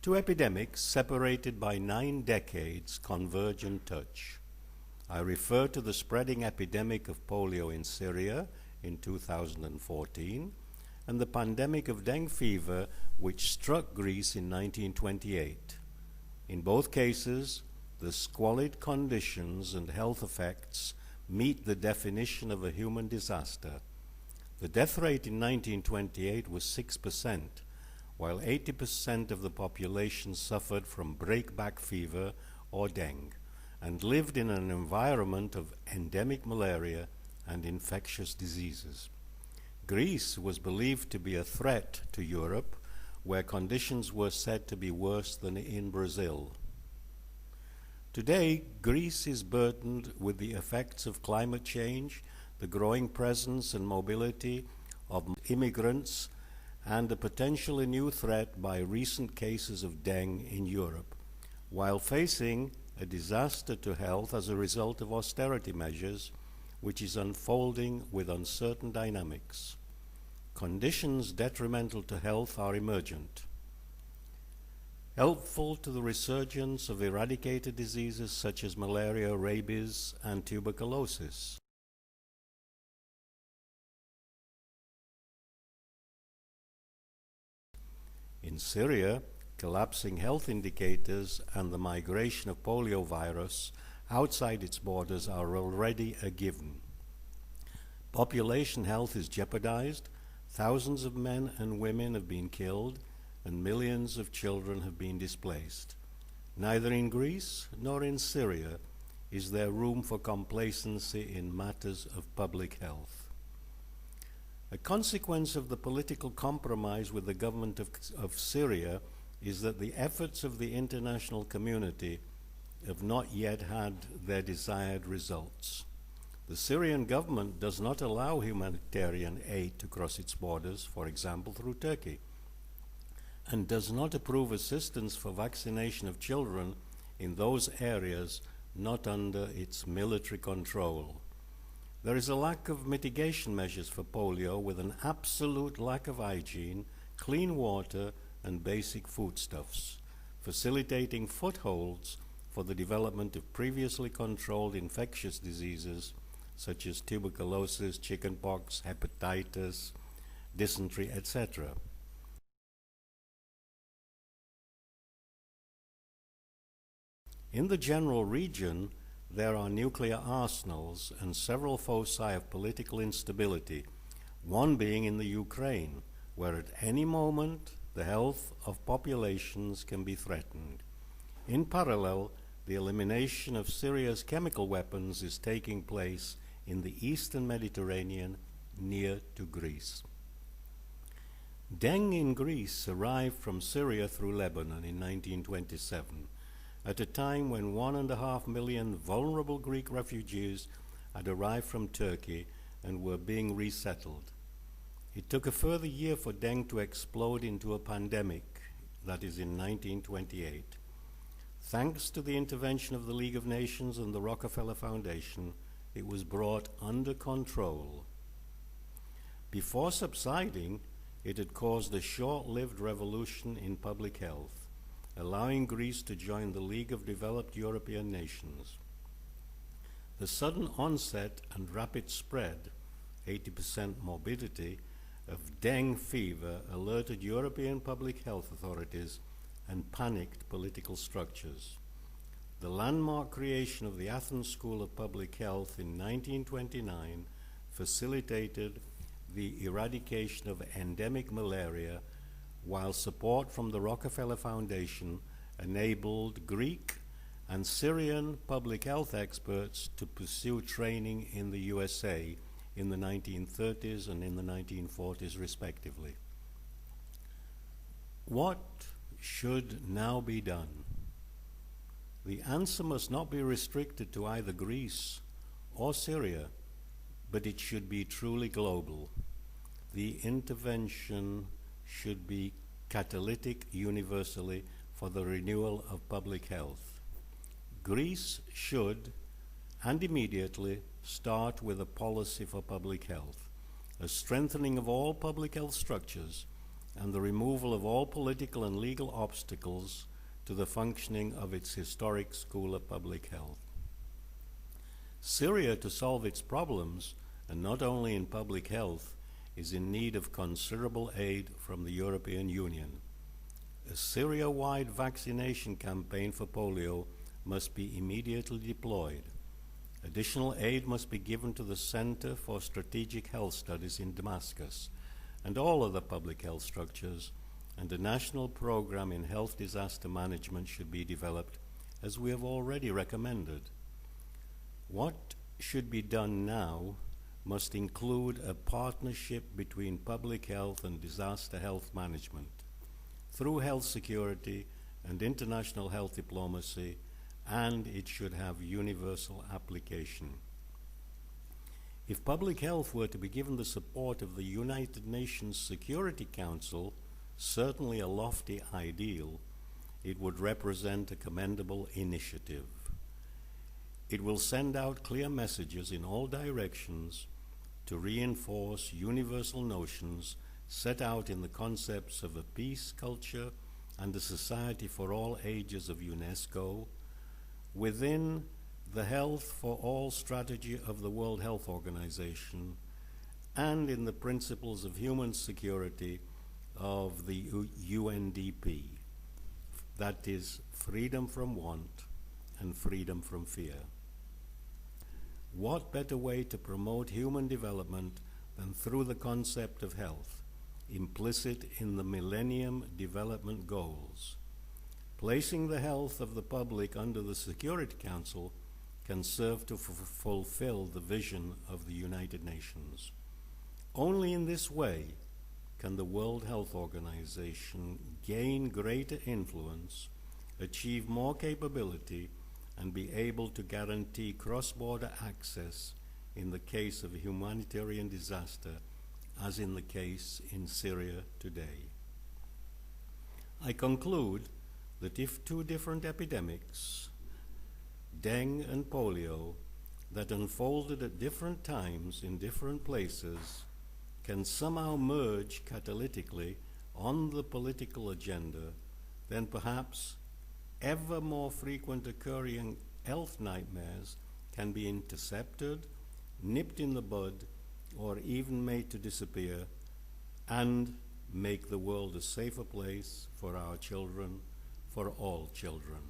Two epidemics separated by 9 decades converge and touch. I refer to the spreading epidemic of polio in Syria in 2014 and the pandemic of dengue fever which struck Greece in 1928. In both cases, the squalid conditions and health effects meet the definition of a human disaster. The death rate in 1928 was 6%, while 80% of the population suffered from breakback fever or dengue and lived in an environment of endemic malaria and infectious diseases. Greece was believed to be a threat to Europe, where conditions were said to be worse than in Brazil. Today, Greece is burdened with the effects of climate change, the growing presence and mobility of immigrants, and a potentially new threat by recent cases of dengue in Europe, while facing a disaster to health as a result of austerity measures, which is unfolding with uncertain dynamics. Conditions detrimental to health are emergent. Helpful to the resurgence of eradicated diseases such as malaria, rabies, and tuberculosis. In Syria, collapsing health indicators and the migration of polio virus outside its borders are already a given. Population health is jeopardized, thousands of men and women have been killed, and millions of children have been displaced. Neither in Greece nor in Syria is there room for complacency in matters of public health. A consequence of the political compromise with the government of Syria is that the efforts of the international community have not yet had their desired results. The Syrian government does not allow humanitarian aid to cross its borders, for example, through Turkey, and does not approve assistance for vaccination of children in those areas not under its military control. There is a lack of mitigation measures for polio, with an absolute lack of hygiene, clean water, and basic foodstuffs, facilitating footholds for the development of previously controlled infectious diseases such as tuberculosis, chickenpox, hepatitis, dysentery, etc. In the general region, there are nuclear arsenals and several foci of political instability, one being in the Ukraine, where at any moment the health of populations can be threatened. In parallel, the elimination of Syria's chemical weapons is taking place in the eastern Mediterranean near to Greece. Dengue in Greece arrived from Syria through Lebanon in 1927, at a time when 1.5 million vulnerable Greek refugees had arrived from Turkey and were being resettled. It took a further year for dengue to explode into a pandemic, that is in 1928. Thanks to the intervention of the League of Nations and the Rockefeller Foundation, it was brought under control. Before subsiding, it had caused a short-lived revolution in public health, allowing Greece to join the League of Developed European Nations. The sudden onset and rapid spread, 80% morbidity, of dengue fever alerted European public health authorities and panicked political structures. The landmark creation of the Athens School of Public Health in 1929 facilitated the eradication of endemic malaria, while support from the Rockefeller Foundation enabled Greek and Syrian public health experts to pursue training in the USA in the 1930s and in the 1940s, respectively. What should now be done? The answer must not be restricted to either Greece or Syria, but it should be truly global. The intervention should be catalytic universally for the renewal of public health. Greece should, and immediately, start with a policy for public health, a strengthening of all public health structures, and the removal of all political and legal obstacles to the functioning of its historic School of Public Health. Syria, to solve its problems, and not only in public health, is in need of considerable aid from the European Union. A Syria-wide vaccination campaign for polio must be immediately deployed. Additional aid must be given to the Center for Strategic Health Studies in Damascus and all other public health structures, and a national program in health disaster management should be developed, as we have already recommended. What should be done now must include a partnership between public health and disaster health management through health security and international health diplomacy, and it should have universal application. If public health were to be given the support of the United Nations Security Council, certainly a lofty ideal, it would represent a commendable initiative. It will send out clear messages in all directions to reinforce universal notions set out in the concepts of a peace culture and a society for all ages of UNESCO, within the Health for All strategy of the World Health Organization, and in the principles of human security of the UNDP, that is, freedom from want and freedom from fear. What better way to promote human development than through the concept of health, implicit in the Millennium Development Goals? Placing the health of the public under the Security Council can serve to fulfill the vision of the United Nations. Only in this way can the World Health Organization gain greater influence, achieve more capability, and be able to guarantee cross-border access in the case of a humanitarian disaster, as in the case in Syria today. I conclude that if two different epidemics, dengue and polio, that unfolded at different times in different places, can somehow merge catalytically on the political agenda, then perhaps ever more frequent occurring health nightmares can be intercepted, nipped in the bud, or even made to disappear, and make the world a safer place for our children, for all children.